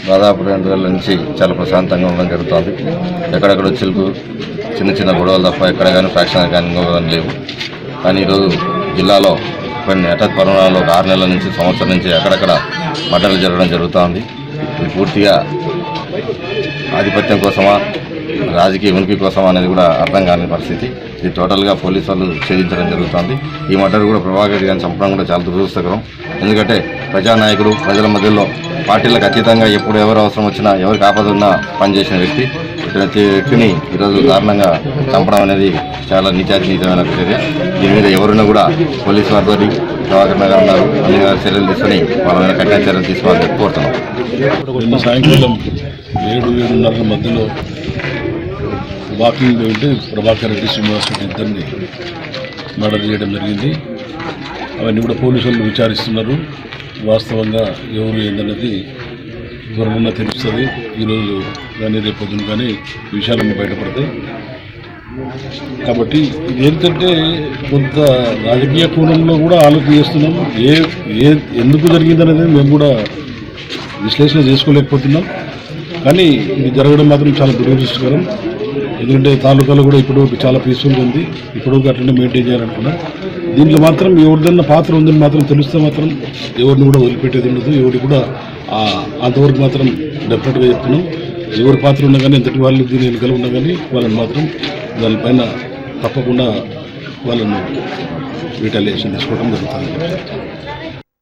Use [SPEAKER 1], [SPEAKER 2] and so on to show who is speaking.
[SPEAKER 1] దాదాపు 2 రోజుల నుంచి చాలా ప్రశాంతంగా ఉండడం జరుగుతుంది. ఎక్కడెక్కడ చిలుకు చిన్న చిన్న గొడవలు తప్ప ఎక్కడ కానీ ఫ్యాక్షన్ కానీ ఇంకొకని లేవు. కానీ ఈరోజు జిల్లాలో కొన్ని హఠాత్ పరిణామాలు 6 నెలల నుంచి సంవత్సరం నుంచి అక్కడక్కడ మర్డర్లు జరగడం జరుగుతుంది. ఇది పూర్తిగా ఆధిపత్యం కోసమా రాజకీయ ఉనికి కోసమా అనేది కూడా అర్థం కాని పరిస్థితి. ఇది టోటల్గా పోలీసు వాళ్ళు ఛేదించడం జరుగుతుంది. ఈ మర్డర్ కూడా ప్రభాకర్ గారిని చంపడం కూడా చాలా దురదృష్టకరం. ఎందుకంటే ప్రజానాయకుడు ప్రజల మధ్యలో పార్టీలకు అతీతంగా ఎప్పుడు ఎవరు అవసరం వచ్చినా ఎవరికి ఆపద ఉన్నా పనిచేసిన వ్యక్తి ప్రతి వ్యక్తిని ఈరోజు దారుణంగా చంపడం అనేది చాలా నీచమైన చర్య. దీని మీద ఎవరున్నా కూడా పోలీసు వారితో ప్రభాకర్ గారు ఉన్నారు అన్ని చర్యలు తీసుకొని వాళ్ళ మీద కఠిన చర్యలు తీసుకోవాలని కోరుతున్నాం.
[SPEAKER 2] సాయంకాలం 7-7:30 మధ్యలో వాకింగ్ పోయింటే ప్రభాకర్ రెడ్డి శ్రీనివాస్ రెడ్డి ఇద్దరిని మర్డర్ చేయడం జరిగింది. అవన్నీ కూడా పోలీసు వాళ్ళు విచారిస్తున్నారు. వాస్తవంగా ఎవరు ఏందన్నది త్వరగా తెలుస్తుంది. ఈరోజు కానీ రేపు పొద్దున కానీ విషయాలన్నీ బయటపడతాయి. కాబట్టి ఇది ఏంటంటే కొంత రాజకీయ కోణంలో కూడా ఆలోచన చేస్తున్నాం. ఎందుకు జరిగిందనేది మేము కూడా విశ్లేషణ చేసుకోలేకపోతున్నాం. కానీ ఇది జరగడం మాత్రం చాలా దురదృష్టకరం. ఎందుకంటే తాలూకాలో కూడా ఇప్పుడు చాలా పీస్ఫుల్గా ఉంది. ఇప్పుడు అట్లనే మెయింటైన్ చేయాలనుకున్నాం. దీంట్లో మాత్రం ఎవరిదన్నా పాత్ర ఉందని మాత్రం తెలిస్తే మాత్రం ఎవరిని కూడా వదిలిపెట్టేది ఉండదు. ఎవరికి కూడా అంతవరకు మాత్రం డెఫినెట్గా చెప్తున్నాం. ఎవరి పాత్ర ఉన్నా కానీ ఎంతటి వాళ్ళు దీని వెనుకలు ఉన్నా కానీ వాళ్ళని మాత్రం దానిపైన తప్పకుండా వాళ్ళను రిటాలియేషన్ తీసుకోవడం జరుగుతుంది.